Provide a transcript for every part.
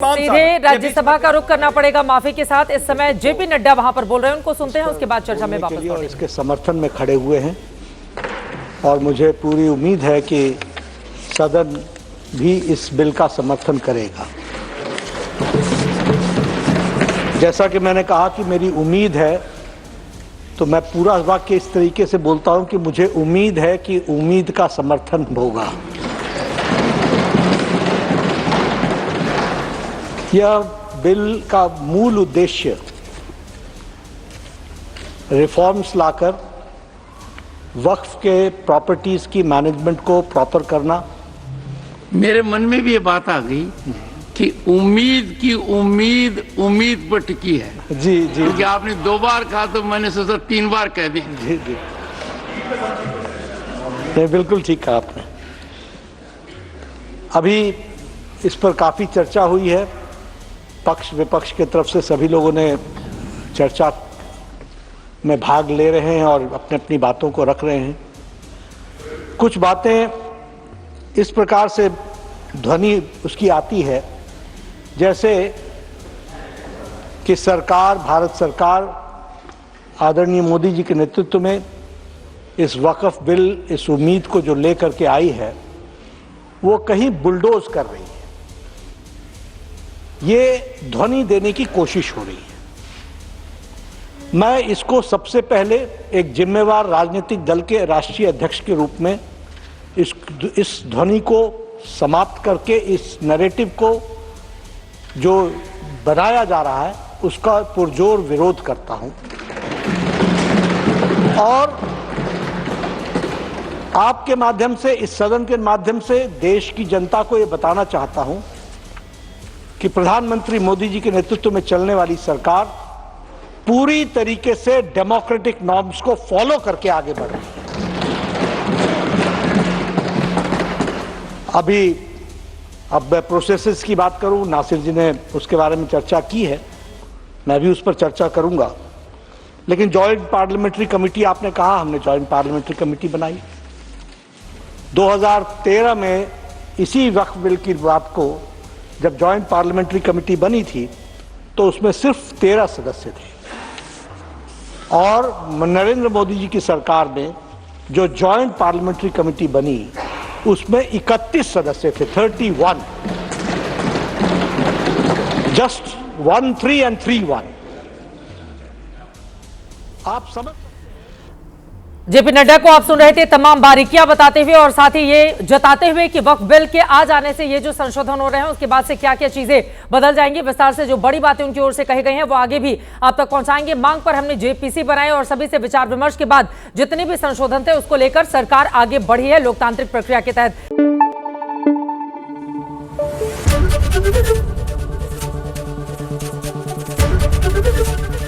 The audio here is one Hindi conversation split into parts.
सीधे राज्यसभा का रुख करना पड़ेगा माफी के साथ। इस समय जेपी नड्डा वहां पर बोल रहे हैं, उनको सुनते हैं, उसके बाद चर्चा में वापस लौटेंगे। इसके समर्थन में खड़े हुए हैं और मुझे पूरी उम्मीद है कि सदन भी इस बिल का समर्थन करेगा। जैसा कि मैंने कहा कि मेरी उम्मीद है, तो मैं पूरा वाक्य इस तरीके से बोलता हूं कि मुझे उम्मीद है कि उम्मीद का समर्थन होगा। यह बिल का मूल उद्देश्य रिफॉर्म्स लाकर वक्फ के प्रॉपर्टीज की मैनेजमेंट को प्रॉपर करना। मेरे मन में भी ये बात आ गई कि उम्मीद की उम्मीद पर टिकी है। जी जी, क्योंकि आपने 2 बार कहा तो मैंने सोचा 3 बार कह दी। जी जी, नहीं, बिल्कुल ठीक कहा आपने। अभी इस पर काफी चर्चा हुई है, पक्ष विपक्ष के तरफ से सभी लोगों ने चर्चा में भाग ले रहे हैं और अपनी अपनी बातों को रख रहे हैं। कुछ बातें इस प्रकार से ध्वनि उसकी आती है जैसे कि सरकार, भारत सरकार आदरणीय मोदी जी के नेतृत्व में इस वक्फ बिल, इस उम्मीद को जो लेकर के आई है, वो कहीं बुलडोज कर रही है। ये ध्वनि देने की कोशिश हो रही है। मैं इसको सबसे पहले एक जिम्मेवार राजनीतिक दल के राष्ट्रीय अध्यक्ष के रूप में इस ध्वनि को समाप्त करके, इस नैरेटिव को जो बनाया जा रहा है उसका पुरजोर विरोध करता हूं और आपके माध्यम से, इस सदन के माध्यम से देश की जनता को यह बताना चाहता हूं कि प्रधानमंत्री मोदी जी के नेतृत्व में चलने वाली सरकार पूरी तरीके से डेमोक्रेटिक नॉर्म्स को फॉलो करके आगे बढ़ रही है। अब मैं प्रोसेसेस की बात करूं, नासिर जी ने उसके बारे में चर्चा की है, मैं भी उस पर चर्चा करूंगा। लेकिन जॉइंट पार्लियामेंट्री कमेटी, आपने कहा, हमने जॉइंट पार्लियामेंट्री कमेटी बनाई 2013 में। इसी वक्फ बिल की बात को जब जॉइंट पार्लियामेंट्री कमेटी बनी थी तो उसमें सिर्फ 13 सदस्य थे और नरेंद्र मोदी जी की सरकार में जो जॉइंट पार्लियामेंट्री कमेटी बनी उसमें 31 सदस्य थे, 31, जस्ट 1 3 and 3 1। आप समझ, जेपी नड्डा को आप सुन रहे थे तमाम बारीकियां बताते हुए और साथ ही ये जताते हुए कि वक्फ बिल के आ जाने से ये जो संशोधन हो रहे हैं उसके बाद से क्या क्या चीजें बदल जाएंगी। विस्तार से जो बड़ी बातें उनकी ओर से कही गई हैं वो आगे भी आप तक पहुंचाएंगे। मांग पर हमने जेपीसी बनाए और सभी से विचार विमर्श के बाद जितने भी संशोधन थे उसको लेकर सरकार आगे बढ़ी है लोकतांत्रिक प्रक्रिया के तहत।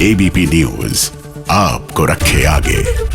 एबीपी न्यूज आपको रखे आगे।